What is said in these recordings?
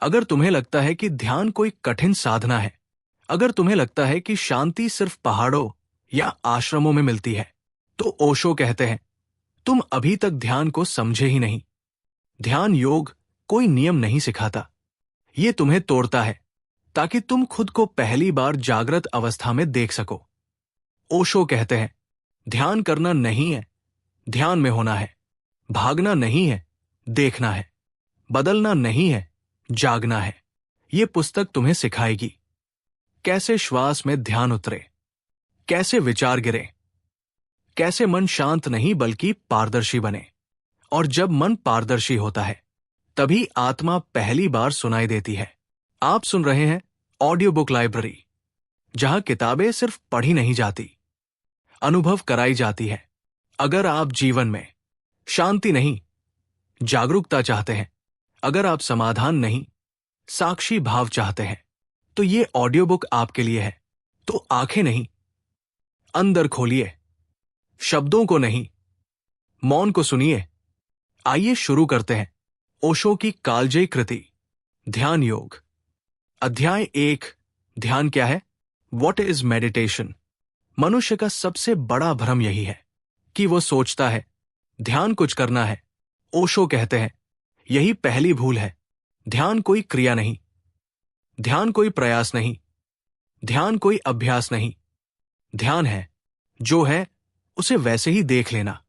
अगर तुम्हें लगता है कि ध्यान कोई कठिन साधना है, अगर तुम्हें लगता है कि शांति सिर्फ पहाड़ों या आश्रमों में मिलती है, तो ओशो कहते हैं तुम अभी तक ध्यान को समझे ही नहीं। ध्यान योग कोई नियम नहीं सिखाता, ये तुम्हें तोड़ता है ताकि तुम खुद को पहली बार जागृत अवस्था में देख सको। ओशो कहते हैं ध्यान करना नहीं है, ध्यान में होना है। भागना नहीं है, देखना है। बदलना नहीं है, जागना है। ये पुस्तक तुम्हें सिखाएगी कैसे श्वास में ध्यान उतरे, कैसे विचार गिरे, कैसे मन शांत नहीं बल्कि पारदर्शी बने। और जब मन पारदर्शी होता है तभी आत्मा पहली बार सुनाई देती है। आप सुन रहे हैं ऑडियो बुक लाइब्रेरी, जहां किताबें सिर्फ पढ़ी नहीं जाती, अनुभव कराई जाती है। अगर आप जीवन में शांति नहीं, जागरूकता चाहते हैं, अगर आप समाधान नहीं, साक्षी भाव चाहते हैं, तो ये ऑडियो बुक आपके लिए है। तो आंखें नहीं, अंदर खोलिए। शब्दों को नहीं, मौन को सुनिए। आइए शुरू करते हैं ओशो की कालजयी कृति ध्यान योग। अध्याय 1, ध्यान क्या है? What is meditation? मनुष्य का सबसे बड़ा भ्रम यही है कि वो सोचता है ध्यान कुछ करना है। ओशो कहते हैं यही पहली भूल है। ध्यान कोई क्रिया नहीं, ध्यान कोई प्रयास नहीं, ध्यान कोई अभ्यास नहीं। ध्यान है जो है उसे वैसे ही देख लेना।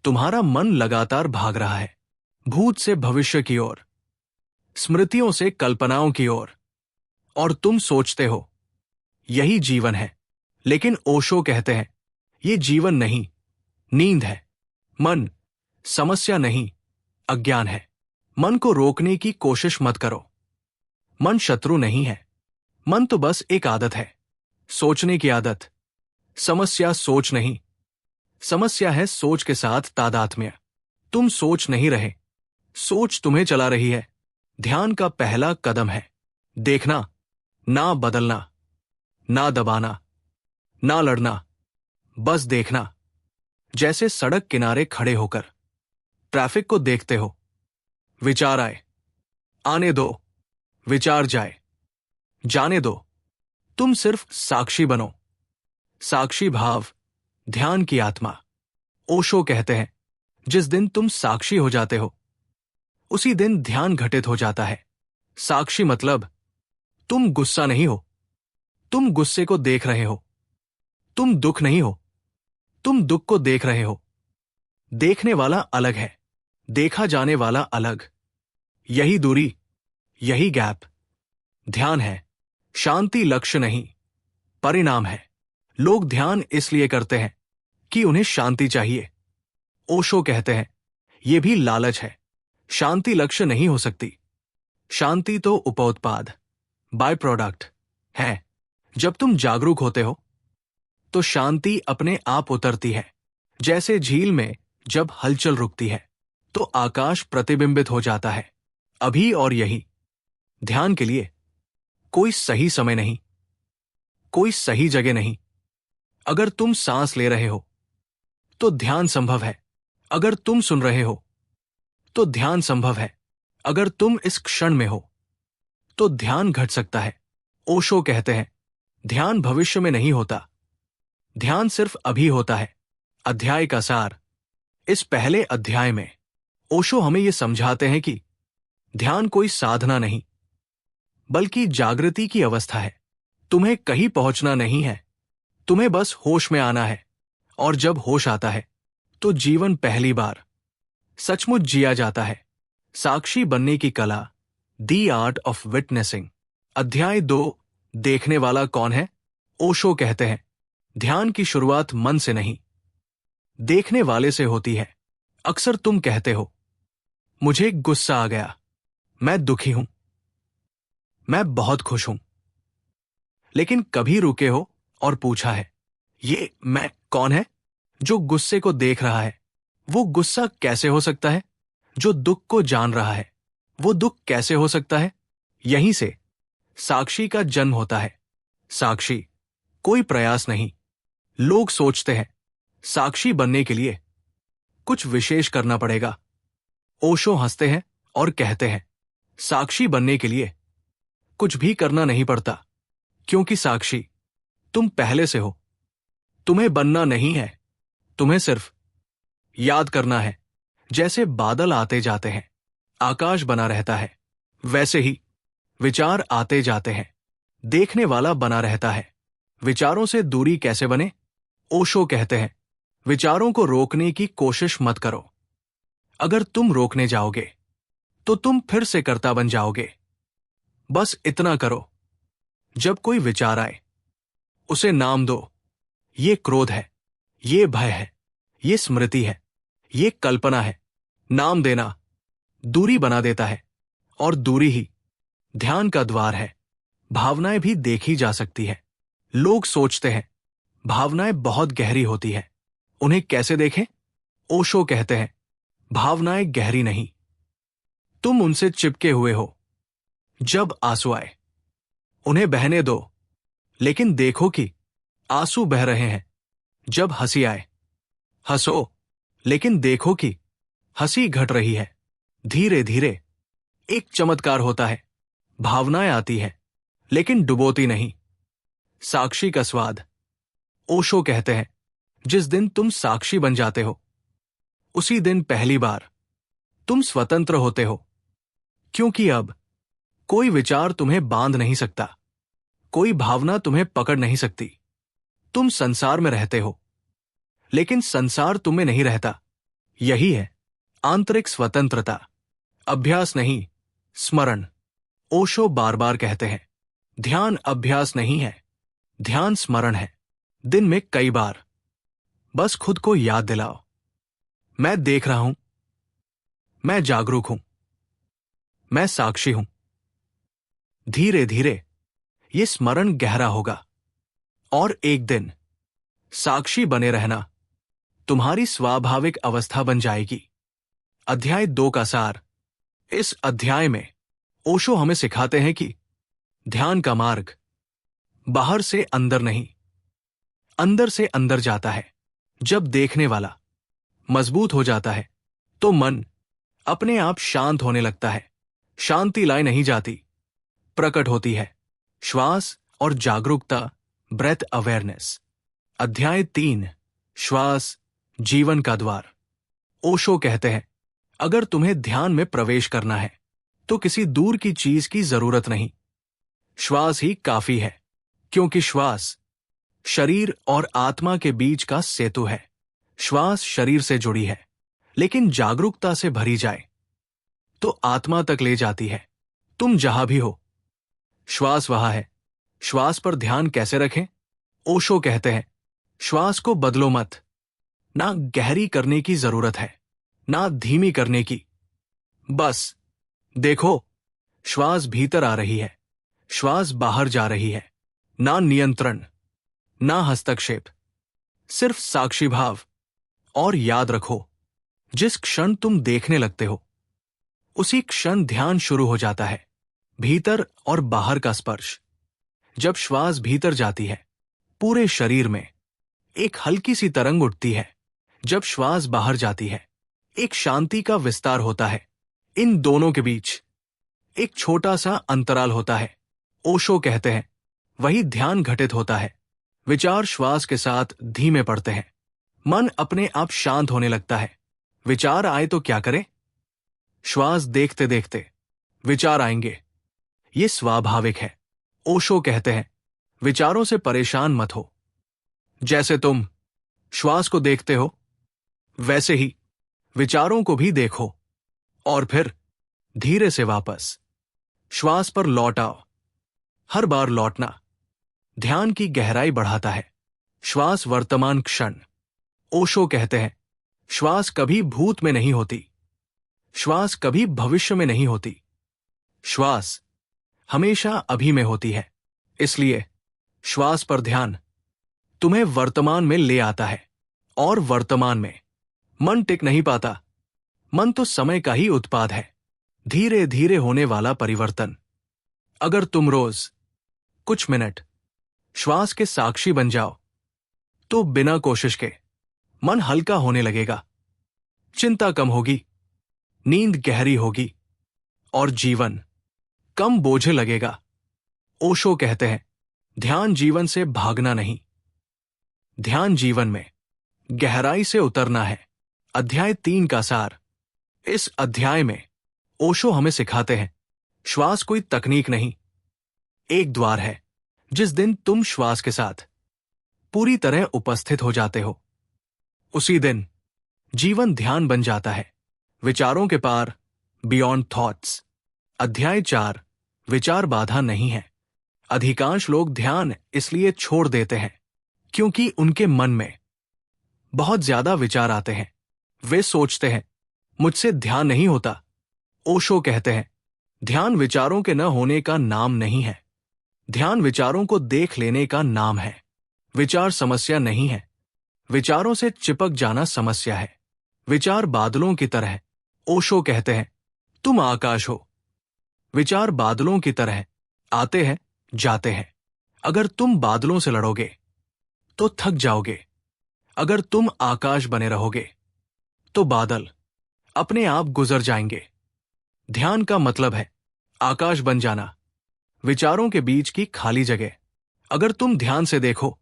तुम्हारा मन लगातार भाग रहा है, भूत से भविष्य की ओर, स्मृतियों से कल्पनाओं की ओर, और तुम सोचते हो यही जीवन है। लेकिन ओशो कहते हैं ये जीवन नहीं, नींद है। मन समस्या नहीं, अज्ञान है। मन को रोकने की कोशिश मत करो। मन शत्रु नहीं है, मन तो बस एक आदत है, सोचने की आदत। समस्या सोच नहीं, समस्या है सोच के साथ तादात्म्य। तुम सोच नहीं रहे, सोच तुम्हें चला रही है। ध्यान का पहला कदम है देखना, ना बदलना, ना दबाना, ना लड़ना, बस देखना। जैसे सड़क किनारे खड़े होकर ट्रैफिक को देखते हो। विचार आए, आने दो। विचार जाए, जाने दो। तुम सिर्फ साक्षी बनो। साक्षी भाव ध्यान की आत्मा। ओशो कहते हैं जिस दिन तुम साक्षी हो जाते हो उसी दिन ध्यान घटित हो जाता है। साक्षी मतलब तुम गुस्सा नहीं हो, तुम गुस्से को देख रहे हो। तुम दुख नहीं हो, तुम दुख को देख रहे हो। देखने वाला अलग है, देखा जाने वाला अलग। यही दूरी, यही गैप ध्यान है। शांति लक्ष्य नहीं, परिणाम है। लोग ध्यान इसलिए करते हैं कि उन्हें शांति चाहिए। ओशो कहते हैं यह भी लालच है। शांति लक्ष्य नहीं हो सकती। शांति तो उपोत्पाद, बाय प्रोडक्ट है। जब तुम जागरूक होते हो तो शांति अपने आप उतरती है। जैसे झील में जब हलचल रुकती है तो आकाश प्रतिबिंबित हो जाता है। अभी और यही। ध्यान के लिए कोई सही समय नहीं, कोई सही जगह नहीं। अगर तुम सांस ले रहे हो तो ध्यान संभव है। अगर तुम सुन रहे हो तो ध्यान संभव है। अगर तुम इस क्षण में हो तो ध्यान घट सकता है। ओशो कहते हैं ध्यान भविष्य में नहीं होता, ध्यान सिर्फ अभी होता है। अध्याय का सार। इस पहले अध्याय में ओशो हमें यह समझाते हैं कि ध्यान कोई साधना नहीं बल्कि जागृति की अवस्था है। तुम्हें कहीं पहुंचना नहीं है, तुम्हें बस होश में आना है। और जब होश आता है तो जीवन पहली बार सचमुच जिया जाता है। साक्षी बनने की कला, द आर्ट ऑफ विटनेसिंग। अध्याय 2, देखने वाला कौन है? ओशो कहते हैं ध्यान की शुरुआत मन से नहीं, देखने वाले से होती है। अक्सर तुम कहते हो मुझे गुस्सा आ गया, मैं दुखी हूं, मैं बहुत खुश हूं। लेकिन कभी रुके हो और पूछा है ये मैं कौन है जो गुस्से को देख रहा है? वो गुस्सा कैसे हो सकता है? जो दुख को जान रहा है वो दुख कैसे हो सकता है? यहीं से साक्षी का जन्म होता है। साक्षी कोई प्रयास नहीं। लोग सोचते हैं साक्षी बनने के लिए कुछ विशेष करना पड़ेगा। ओशो हंसते हैं और कहते हैं साक्षी बनने के लिए कुछ भी करना नहीं पड़ता, क्योंकि साक्षी तुम पहले से हो। तुम्हें बनना नहीं है, तुम्हें सिर्फ याद करना है। जैसे बादल आते जाते हैं, आकाश बना रहता है, वैसे ही विचार आते जाते हैं, देखने वाला बना रहता है। विचारों से दूरी कैसे बने? ओशो कहते हैं, विचारों को रोकने की कोशिश मत करो। अगर तुम रोकने जाओगे तो तुम फिर से कर्ता बन जाओगे। बस इतना करो, जब कोई विचार आए उसे नाम दो। ये क्रोध है, ये भय है, ये स्मृति है, ये कल्पना है। नाम देना दूरी बना देता है, और दूरी ही ध्यान का द्वार है। भावनाएं भी देखी जा सकती है। लोग सोचते हैं भावनाएं बहुत गहरी होती है, उन्हें कैसे देखें? ओशो कहते हैं, भावनाएं गहरी नहीं, तुम उनसे चिपके हुए हो। जब आंसू आए उन्हें बहने दो, लेकिन देखो कि आंसू बह रहे हैं। जब हंसी आए हंसो, लेकिन देखो कि हंसी घट रही है। धीरे धीरे एक चमत्कार होता है, भावनाएं आती है लेकिन डुबोती नहीं। साक्षी का स्वाद। ओशो कहते हैं, जिस दिन तुम साक्षी बन जाते हो उसी दिन पहली बार तुम स्वतंत्र होते हो, क्योंकि अब कोई विचार तुम्हें बांध नहीं सकता, कोई भावना तुम्हें पकड़ नहीं सकती। तुम संसार में रहते हो, लेकिन संसार तुम में नहीं रहता। यही है आंतरिक स्वतंत्रता। अभ्यास नहीं, स्मरण। ओशो बार बार कहते हैं, ध्यान अभ्यास नहीं है, ध्यान स्मरण है। दिन में कई बार बस खुद को याद दिलाओ, मैं देख रहा हूं, मैं जागरूक हूं, मैं साक्षी हूं। धीरे धीरे ये स्मरण गहरा होगा, और एक दिन साक्षी बने रहना तुम्हारी स्वाभाविक अवस्था बन जाएगी। अध्याय 2 का सार। इस अध्याय में ओशो हमें सिखाते हैं कि ध्यान का मार्ग बाहर से अंदर नहीं, अंदर से अंदर जाता है। जब देखने वाला मजबूत हो जाता है तो मन अपने आप शांत होने लगता है। शांति लाए नहीं जाती, प्रकट होती है। श्वास और जागरूकता, ब्रेथ अवेयरनेस। अध्याय 3, श्वास जीवन का द्वार। ओशो कहते हैं, अगर तुम्हें ध्यान में प्रवेश करना है तो किसी दूर की चीज की जरूरत नहीं, श्वास ही काफी है। क्योंकि श्वास शरीर और आत्मा के बीच का सेतु है। श्वास शरीर से जुड़ी है, लेकिन जागरूकता से भरी जाए तो आत्मा तक ले जाती है। तुम जहां भी हो, श्वास वहां है। श्वास पर ध्यान कैसे रखें? ओशो कहते हैं, श्वास को बदलो मत। ना गहरी करने की जरूरत है, ना धीमी करने की। बस देखो, श्वास भीतर आ रही है, श्वास बाहर जा रही है। ना नियंत्रण, ना हस्तक्षेप, सिर्फ साक्षी भाव। और याद रखो, जिस क्षण तुम देखने लगते हो उसी क्षण ध्यान शुरू हो जाता है। भीतर और बाहर का स्पर्श। जब श्वास भीतर जाती है, पूरे शरीर में एक हल्की सी तरंग उठती है। जब श्वास बाहर जाती है, एक शांति का विस्तार होता है। इन दोनों के बीच एक छोटा सा अंतराल होता है। ओशो कहते हैं, वही ध्यान घटित होता है। विचार श्वास के साथ धीमे पड़ते हैं। मन अपने आप शांत होने लगता है। विचार आए तो क्या करे? श्वास देखते देखते विचार आएंगे, ये स्वाभाविक है। ओशो कहते हैं, विचारों से परेशान मत हो। जैसे तुम श्वास को देखते हो, वैसे ही विचारों को भी देखो, और फिर धीरे से वापस श्वास पर लौट आओ। हर बार लौटना ध्यान की गहराई बढ़ाता है। श्वास वर्तमान क्षण। ओशो कहते हैं, श्वास कभी भूत में नहीं होती, श्वास कभी भविष्य में नहीं होती, श्वास हमेशा अभी में होती है। इसलिए श्वास पर ध्यान तुम्हें वर्तमान में ले आता है, और वर्तमान में मन टिक नहीं पाता। मन तो समय का ही उत्पाद है, धीरे धीरे होने वाला परिवर्तन। अगर तुम रोज कुछ मिनट श्वास के साक्षी बन जाओ तो बिना कोशिश के मन हल्का होने लगेगा। चिंता कम होगी, नींद गहरी होगी, और जीवन कम बोझे लगेगा। ओशो कहते हैं, ध्यान जीवन से भागना नहीं, ध्यान जीवन में गहराई से उतरना है। अध्याय 3 का सार। इस अध्याय में ओशो हमें सिखाते हैं, श्वास कोई तकनीक नहीं, एक द्वार है। जिस दिन तुम श्वास के साथ पूरी तरह उपस्थित हो जाते हो, उसी दिन जीवन ध्यान बन जाता है। विचारों के पार, बियॉन्ड थॉट्स। अध्याय 4, विचार बाधा नहीं है। अधिकांश लोग ध्यान इसलिए छोड़ देते हैं क्योंकि उनके मन में बहुत ज्यादा विचार आते हैं। वे सोचते हैं, मुझसे ध्यान नहीं होता। ओशो कहते हैं, ध्यान विचारों के न होने का नाम नहीं है, ध्यान विचारों को देख लेने का नाम है। विचार समस्या नहीं है, विचारों से चिपक जाना समस्या है। विचार बादलों की तरह। ओशो कहते हैं, तुम आकाश हो, विचार बादलों की तरह आते हैं, जाते हैं। अगर तुम बादलों से लड़ोगे तो थक जाओगे, अगर तुम आकाश बने रहोगे तो बादल अपने आप गुजर जाएंगे। ध्यान का मतलब है आकाश बन जाना, विचारों के बीच की खाली जगह। अगर तुम ध्यान से देखो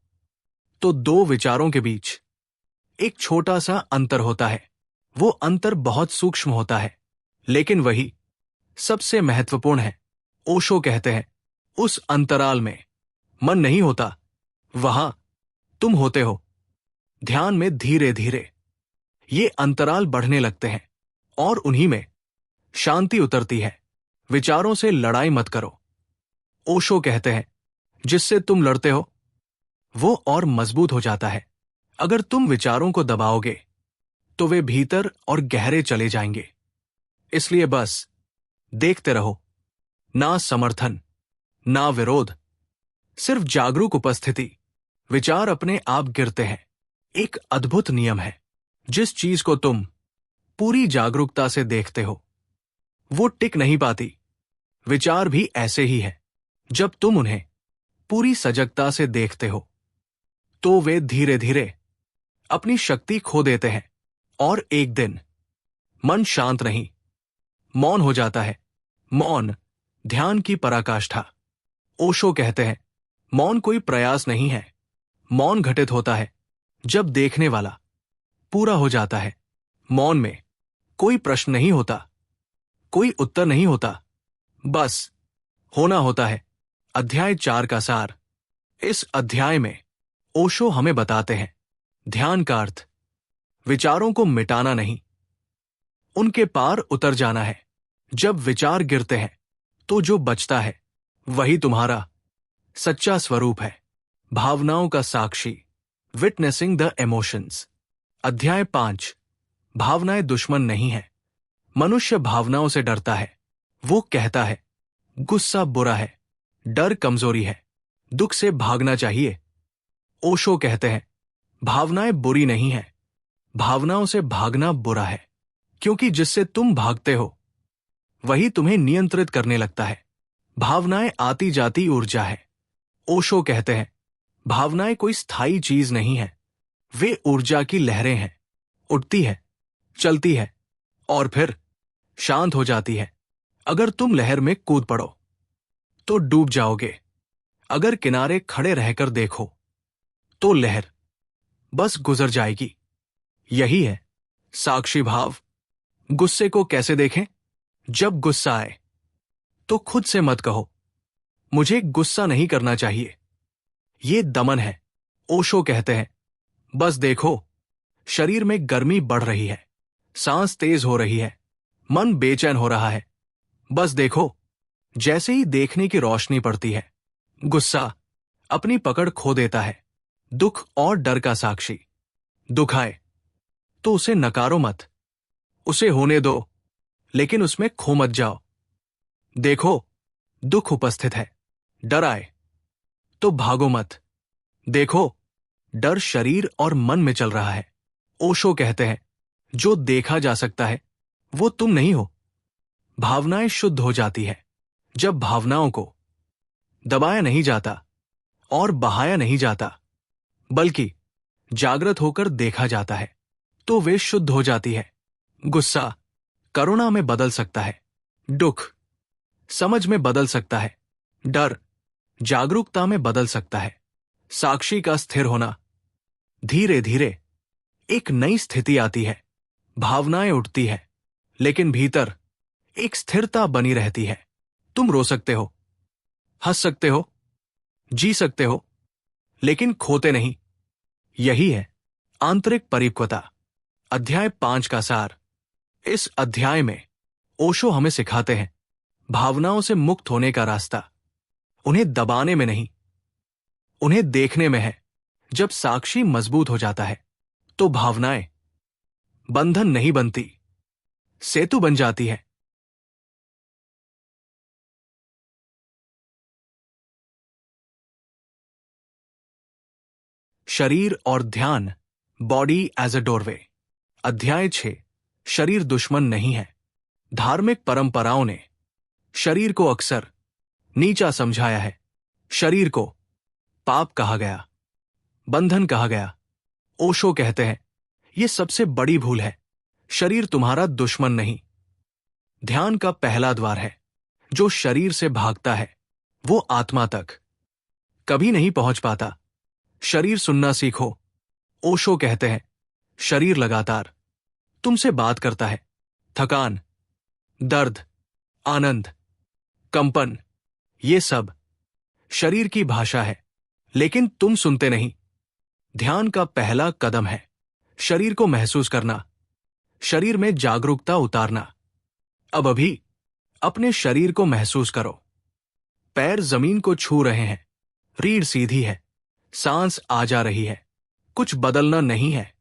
तो दो विचारों के बीच एक छोटा सा अंतर होता है। वो अंतर बहुत सूक्ष्म होता है, लेकिन वही सबसे महत्वपूर्ण है। ओशो कहते हैं, उस अंतराल में मन नहीं होता, वहां तुम होते हो। ध्यान में धीरे धीरे ये अंतराल बढ़ने लगते हैं और उन्हीं में शांति उतरती है। विचारों से लड़ाई मत करो। ओशो कहते हैं, जिससे तुम लड़ते हो वो और मजबूत हो जाता है। अगर तुम विचारों को दबाओगे तो वे भीतर और गहरे चले जाएंगे। इसलिए बस देखते रहो, ना समर्थन ना विरोध, सिर्फ जागरूक उपस्थिति। विचार अपने आप गिरते हैं। एक अद्भुत नियम है, जिस चीज को तुम पूरी जागरूकता से देखते हो वो टिक नहीं पाती। विचार भी ऐसे ही है, जब तुम उन्हें पूरी सजगता से देखते हो तो वे धीरे धीरे अपनी शक्ति खो देते हैं और एक दिन मन शांत नहीं, मौन हो जाता है। मौन ध्यान की पराकाष्ठा। ओशो कहते हैं, मौन कोई प्रयास नहीं है, मौन घटित होता है जब देखने वाला पूरा हो जाता है। मौन में कोई प्रश्न नहीं होता, कोई उत्तर नहीं होता, बस होना होता है। अध्याय 4 का सार। इस अध्याय में ओशो हमें बताते हैं, ध्यान का अर्थ विचारों को मिटाना नहीं, उनके पार उतर जाना है। जब विचार गिरते हैं तो जो बचता है वही तुम्हारा सच्चा स्वरूप है। भावनाओं का साक्षी, विटनेसिंग द इमोशंस। अध्याय 5, भावनाएं दुश्मन नहीं है। मनुष्य भावनाओं से डरता है। वो कहता है, गुस्सा बुरा है, डर कमजोरी है, दुख से भागना चाहिए। ओशो कहते हैं, भावनाएं बुरी नहीं है, भावनाओं से भागना बुरा है, क्योंकि जिससे तुम भागते हो वही तुम्हें नियंत्रित करने लगता है। भावनाएं आती जाती ऊर्जा है। ओशो कहते हैं, भावनाएं कोई स्थायी चीज नहीं है, वे ऊर्जा की लहरें हैं, उठती है, चलती है और फिर शांत हो जाती है। अगर तुम लहर में कूद पड़ो तो डूब जाओगे, अगर किनारे खड़े रहकर देखो तो लहर बस गुजर जाएगी। यही है साक्षी भाव। गुस्से को कैसे देखें? जब गुस्सा आए तो खुद से मत कहो, मुझे गुस्सा नहीं करना चाहिए, ये दमन है। ओशो कहते हैं, बस देखो, शरीर में गर्मी बढ़ रही है, सांस तेज हो रही है, मन बेचैन हो रहा है। बस देखो, जैसे ही देखने की रोशनी पड़ती है, गुस्सा अपनी पकड़ खो देता है। दुख और डर का साक्षी। दुख आए तो उसे नकारो मत, उसे होने दो, लेकिन उसमें खो मत जाओ। देखो, दुख उपस्थित है। डर आए तो भागो मत। देखो, डर शरीर और मन में चल रहा है। ओशो कहते हैं, जो देखा जा सकता है वो तुम नहीं हो। भावनाएं शुद्ध हो जाती है जब भावनाओं को दबाया नहीं जाता और बहाया नहीं जाता, बल्कि जागृत होकर देखा जाता है, तो वे शुद्ध हो जाती है। गुस्सा करुणा में बदल सकता है, दुख समझ में बदल सकता है, डर जागरूकता में बदल सकता है। साक्षी का स्थिर होना, धीरे धीरे एक नई स्थिति आती है, भावनाएं उठती है, लेकिन भीतर एक स्थिरता बनी रहती है। तुम रो सकते हो, हंस सकते हो, जी सकते हो, लेकिन खोते नहीं। यही है आंतरिक परिपक्वता। अध्याय 5 का सार। इस अध्याय में ओशो हमें सिखाते हैं भावनाओं से मुक्त होने का रास्ता उन्हें दबाने में नहीं, उन्हें देखने में है। जब साक्षी मजबूत हो जाता है तो भावनाएं बंधन नहीं बनती, सेतु बन जाती है। शरीर और ध्यान, बॉडी एज अ डोरवे। अध्याय 6। शरीर दुश्मन नहीं है। धार्मिक परंपराओं ने शरीर को अक्सर नीचा समझाया है। शरीर को पाप कहा गया, बंधन कहा गया। ओशो कहते हैं यह सबसे बड़ी भूल है। शरीर तुम्हारा दुश्मन नहीं, ध्यान का पहला द्वार है। जो शरीर से भागता है वो आत्मा तक कभी नहीं पहुंच पाता। शरीर सुनना सीखो। ओशो कहते हैं शरीर लगातार तुमसे बात करता है। थकान, दर्द, आनंद, कंपन, ये सब शरीर की भाषा है, लेकिन तुम सुनते नहीं। ध्यान का पहला कदम है शरीर को महसूस करना, शरीर में जागरूकता उतारना। अब अभी अपने शरीर को महसूस करो। पैर जमीन को छू रहे हैं, रीढ़ सीधी है, सांस आ जा रही है। कुछ बदलना नहीं है,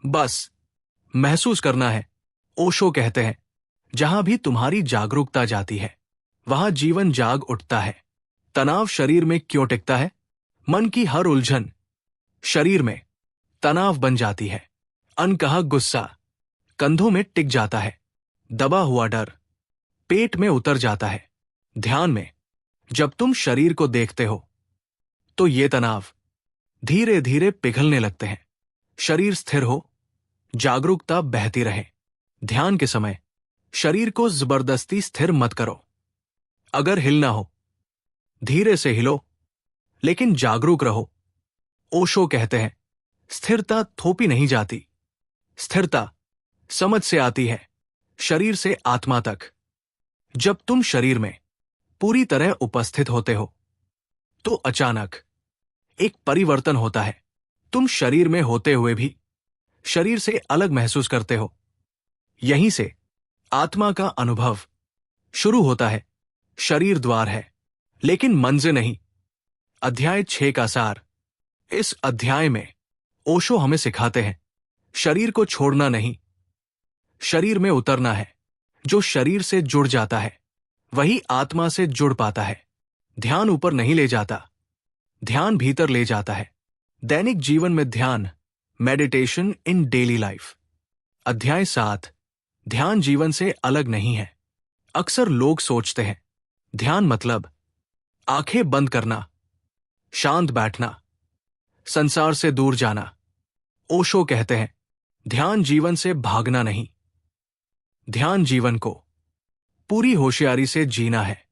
बस महसूस करना है। ओशो कहते हैं जहां भी तुम्हारी जागरूकता जाती है वहां जीवन जाग उठता है। तनाव शरीर में क्यों टिकता है? मन की हर उलझन शरीर में तनाव बन जाती है। अनकहा गुस्सा कंधों में टिक जाता है, दबा हुआ डर पेट में उतर जाता है। ध्यान में जब तुम शरीर को देखते हो तो ये तनाव धीरे धीरे पिघलने लगते हैं। शरीर स्थिर हो, जागरूकता बहती रहे। ध्यान के समय शरीर को जबरदस्ती स्थिर मत करो। अगर हिलना हो धीरे से हिलो, लेकिन जागरूक रहो। ओशो कहते हैं स्थिरता थोपी नहीं जाती, स्थिरता समझ से आती है, शरीर से आत्मा तक। जब तुम शरीर में पूरी तरह उपस्थित होते हो तो अचानक एक परिवर्तन होता है। तुम शरीर में होते हुए भी शरीर से अलग महसूस करते हो। यहीं से आत्मा का अनुभव शुरू होता है। शरीर द्वार है, लेकिन मंजिल नहीं। अध्याय 6 का सार। इस अध्याय में ओशो हमें सिखाते हैं शरीर को छोड़ना नहीं, शरीर में उतरना है। जो शरीर से जुड़ जाता है वही आत्मा से जुड़ पाता है। ध्यान ऊपर नहीं ले जाता, ध्यान भीतर ले जाता है। दैनिक जीवन में ध्यान, मेडिटेशन इन डेली लाइफ। अध्याय 7। ध्यान जीवन से अलग नहीं है। अक्सर लोग सोचते हैं ध्यान मतलब आंखें बंद करना, शांत बैठना, संसार से दूर जाना। ओशो कहते हैं ध्यान जीवन से भागना नहीं, ध्यान जीवन को पूरी होशियारी से जीना है।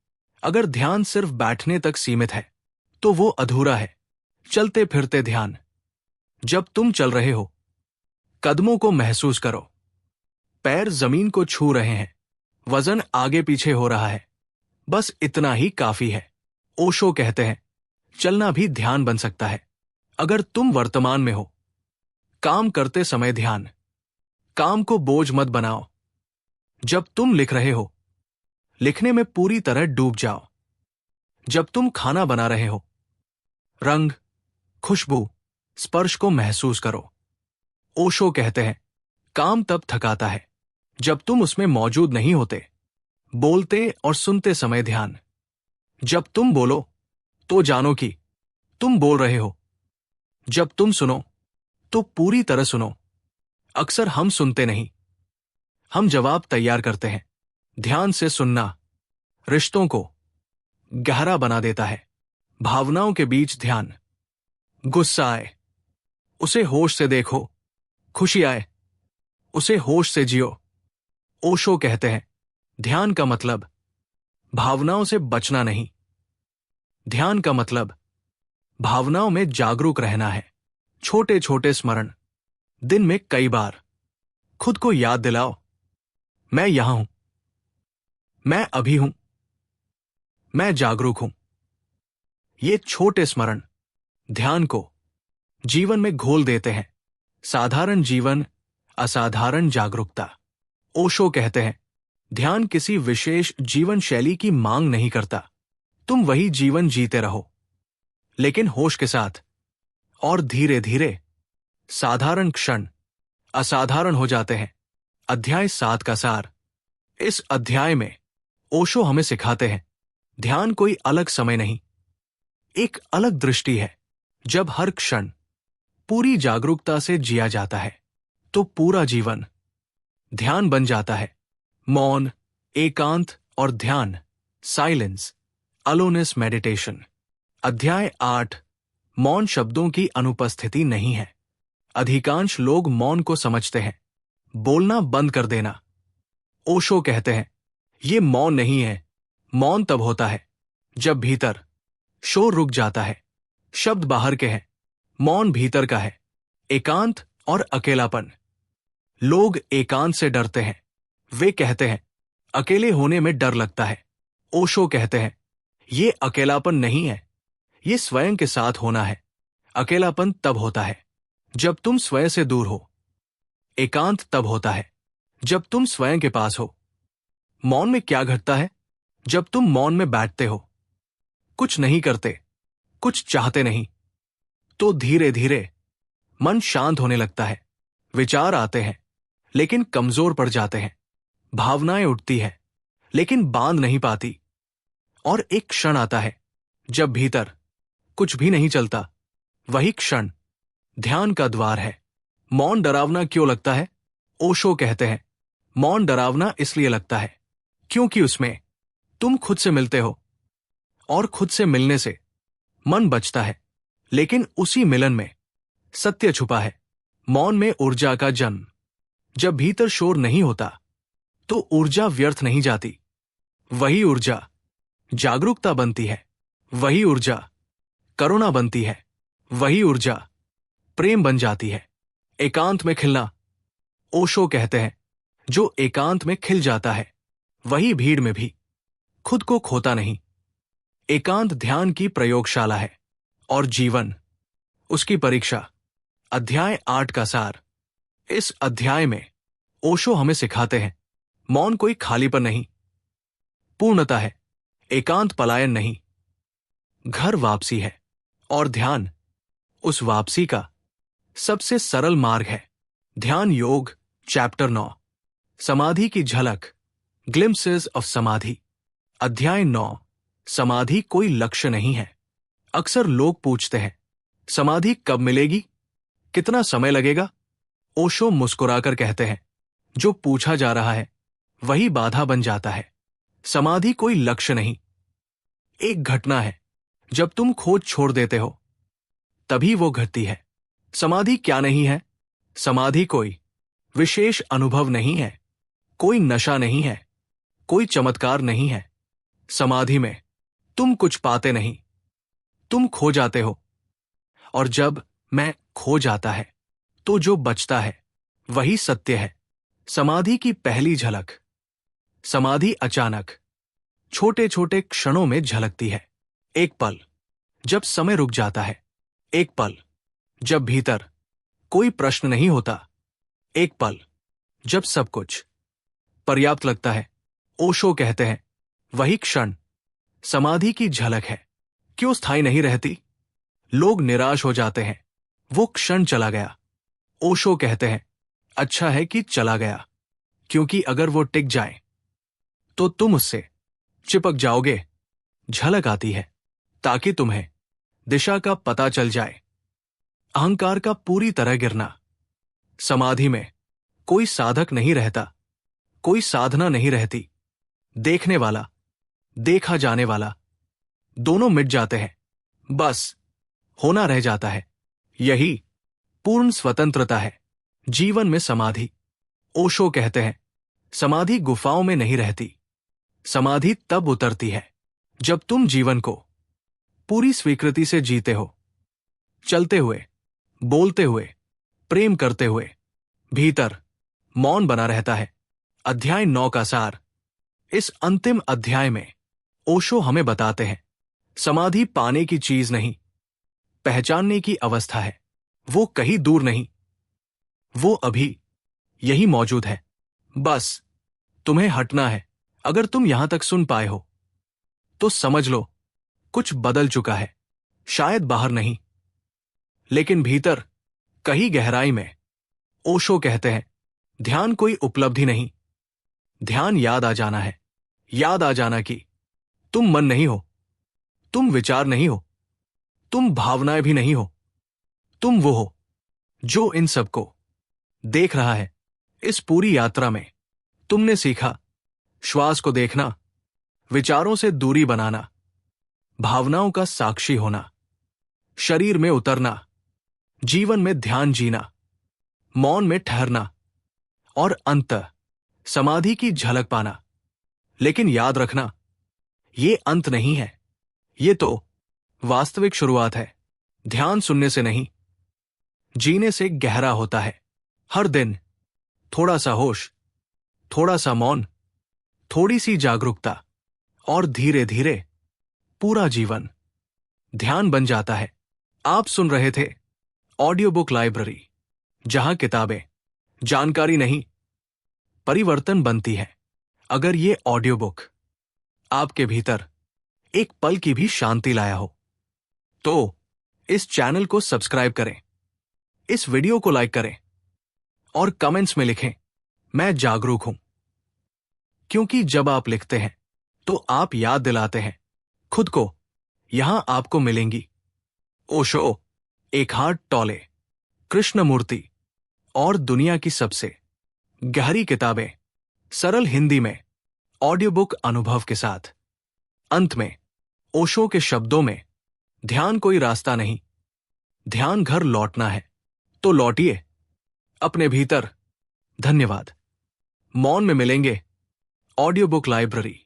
अगर ध्यान सिर्फ बैठने तक सीमित है तो वो अधूरा है। चलते फिरते ध्यान। जब तुम चल रहे हो कदमों को महसूस करो, पैर जमीन को छू रहे हैं, वजन आगे पीछे हो रहा है, बस इतना ही काफी है। ओशो कहते हैं चलना भी ध्यान बन सकता है। अगर तुम वर्तमान में हो, काम करते समय ध्यान, काम को बोझ मत बनाओ। जब तुम लिख रहे हो, लिखने में पूरी तरह डूब जाओ। जब तुम खाना बना रहे हो, रंग, खुशबू, स्पर्श को महसूस करो। ओशो कहते हैं काम तब थकाता है जब तुम उसमें मौजूद नहीं होते। बोलते और सुनते समय ध्यान। जब तुम बोलो तो जानो कि तुम बोल रहे हो। जब तुम सुनो तो पूरी तरह सुनो। अक्सर हम सुनते नहीं, हम जवाब तैयार करते हैं। ध्यान से सुनना रिश्तों को गहरा बना देता है। भावनाओं के बीच ध्यान। गुस्सा आए, उसे होश से देखो। खुशी आए, उसे होश से जियो। ओशो कहते हैं ध्यान का मतलब भावनाओं से बचना नहीं। ध्यान का मतलब भावनाओं में जागरूक रहना है। छोटे छोटे स्मरण, दिन में कई बार खुद को याद दिलाओ, मैं यहां हूं, मैं अभी हूं, मैं जागरूक हूं। ये छोटे स्मरण ध्यान को जीवन में घोल देते हैं। साधारण जीवन, असाधारण जागरूकता। ओशो कहते हैं, ध्यान किसी विशेष जीवन शैली की मांग नहीं करता। तुम वही जीवन जीते रहो, लेकिन होश के साथ। और धीरे धीरे साधारण क्षण असाधारण हो जाते हैं। अध्याय 7 का सार। इस अध्याय में ओशो हमें सिखाते हैं, ध्यान कोई अलग समय नहीं, एक अलग दृष्टि है। जब हर क्षण पूरी जागरूकता से जिया जाता है, तो पूरा जीवन ध्यान बन जाता है। मौन, एकांत और ध्यान, साइलेंस, अलोनेस मेडिटेशन। अध्याय 8। मौन शब्दों की अनुपस्थिति नहीं है। अधिकांश लोग मौन को समझते हैं बोलना बंद कर देना। ओशो कहते हैं, ये मौन नहीं है। मौन तब होता है जब भीतर शोर रुक जाता है। शब्द बाहर के हैं, मौन भीतर का है। एकांत और अकेलापन। लोग एकांत से डरते हैं। वे कहते हैं, अकेले होने में डर लगता है। ओशो कहते हैं, ये अकेलापन नहीं है, ये स्वयं के साथ होना है। अकेलापन तब होता है जब तुम स्वयं से दूर हो। एकांत तब होता है जब तुम स्वयं के पास हो। मौन में क्या घटता है? जब तुम मौन में बैठते हो, कुछ नहीं करते, कुछ चाहते नहीं, तो धीरे धीरे मन शांत होने लगता है। विचार आते हैं, लेकिन कमजोर पड़ जाते हैं। भावनाएं उठती हैं, लेकिन बांध नहीं पाती। और एक क्षण आता है जब भीतर कुछ भी नहीं चलता। वही क्षण ध्यान का द्वार है। मौन डरावना क्यों लगता है? ओशो कहते हैं, मौन डरावना इसलिए लगता है क्योंकि उसमें तुम खुद से मिलते हो, और खुद से मिलने से मन बचता है। लेकिन उसी मिलन में सत्य छुपा है। मौन में ऊर्जा का जन्म। जब भीतर शोर नहीं होता, तो ऊर्जा व्यर्थ नहीं जाती। वही ऊर्जा जागरूकता बनती है। वही ऊर्जा करुणा बनती है। वही ऊर्जा प्रेम बन जाती है। एकांत में खिलना। ओशो कहते हैं, जो एकांत में खिल जाता है, वही भीड़ में भी खुद को खोता नहीं। एकांत ध्यान की प्रयोगशाला है, और जीवन उसकी परीक्षा। अध्याय 8 का सार। इस अध्याय में ओशो हमें सिखाते हैं, मौन कोई खालीपन नहीं, पूर्णता है। एकांत पलायन नहीं, घर वापसी है। और ध्यान उस वापसी का सबसे सरल मार्ग है। ध्यान योग चैप्टर 9। समाधि की झलक, ग्लिम्पसेस ऑफ समाधि। अध्याय 9। समाधि कोई लक्ष्य नहीं है। अक्सर लोग पूछते हैं, समाधि कब मिलेगी, कितना समय लगेगा? ओशो मुस्कुराकर कहते हैं, जो पूछा जा रहा है वही बाधा बन जाता है। समाधि कोई लक्ष्य नहीं, एक घटना है। जब तुम खोज छोड़ देते हो, तभी वो घटती है। समाधि क्या नहीं है? समाधि कोई विशेष अनुभव नहीं है, कोई नशा नहीं है, कोई चमत्कार नहीं है। समाधि में तुम कुछ पाते नहीं, तुम खो जाते हो। और जब मैं खो जाता है, तो जो बचता है वही सत्य है। समाधि की पहली झलक। समाधि अचानक छोटे छोटे क्षणों में झलकती है। एक पल जब समय रुक जाता है। एक पल जब भीतर कोई प्रश्न नहीं होता। एक पल जब सब कुछ पर्याप्त लगता है। ओशो कहते हैं, वही क्षण समाधि की झलक है। क्यों स्थायी नहीं रहती? लोग निराश हो जाते हैं, वो क्षण चला गया। ओशो कहते हैं, अच्छा है कि चला गया, क्योंकि अगर वो टिक जाए तो तुम उससे चिपक जाओगे। झलक आती है ताकि तुम्हें दिशा का पता चल जाए। अहंकार का पूरी तरह गिरना। समाधि में कोई साधक नहीं रहता, कोई साधना नहीं रहती। देखने वाला, देखा जाने वाला, दोनों मिट जाते हैं। बस होना रह जाता है। यही पूर्ण स्वतंत्रता है जीवन में। समाधि। ओशो कहते हैं, समाधि गुफाओं में नहीं रहती, समाधि तब उतरती है जब तुम जीवन को पूरी स्वीकृति से जीते हो, चलते हुए, बोलते हुए, प्रेम करते हुए। भीतर मौन बना रहता है। अध्याय 9 का सार। इस अंतिम अध्याय में ओशो हमें बताते हैं, समाधि पाने की चीज नहीं, पहचानने की अवस्था है। वो कहीं दूर नहीं, वो अभी यही मौजूद है। बस तुम्हें हटना है। अगर तुम यहां तक सुन पाए हो तो समझ लो कुछ बदल चुका है। शायद बाहर नहीं, लेकिन भीतर कहीं गहराई में। ओशो कहते हैं, ध्यान कोई उपलब्धि नहीं, ध्यान याद आ जाना है। याद आ जाना कि तुम मन नहीं हो, तुम विचार नहीं हो, तुम भावनाएं भी नहीं हो, तुम वो हो जो इन सबको देख रहा है। इस पूरी यात्रा में तुमने सीखा श्वास को देखना, विचारों से दूरी बनाना, भावनाओं का साक्षी होना, शरीर में उतरना, जीवन में ध्यान जीना, मौन में ठहरना और अंत समाधि की झलक पाना। लेकिन याद रखना, ये अंत नहीं है, ये तो वास्तविक शुरुआत है। ध्यान सुनने से नहीं, जीने से गहरा होता है। हर दिन थोड़ा सा होश, थोड़ा सा मौन, थोड़ी सी जागरूकता, और धीरे धीरे पूरा जीवन ध्यान बन जाता है। आप सुन रहे थे ऑडियो बुक लाइब्रेरी, जहां किताबें जानकारी नहीं, परिवर्तन बनती है। अगर ये ऑडियो बुक आपके भीतर एक पल की भी शांति लाया हो तो इस चैनल को सब्सक्राइब करें, इस वीडियो को लाइक करें और कमेंट्स में लिखें, मैं जागरूक हूं। क्योंकि जब आप लिखते हैं तो आप याद दिलाते हैं खुद को। यहां आपको मिलेंगी ओशो, एकहार्ट टोले, कृष्णमूर्ति और दुनिया की सबसे गहरी किताबें सरल हिंदी में ऑडियो बुक अनुभव के साथ। अंत में ओशो के शब्दों में, ध्यान कोई रास्ता नहीं, ध्यान घर लौटना है। तो लौटिए अपने भीतर। धन्यवाद। मौन में मिलेंगे ऑडियो बुक लाइब्रेरी।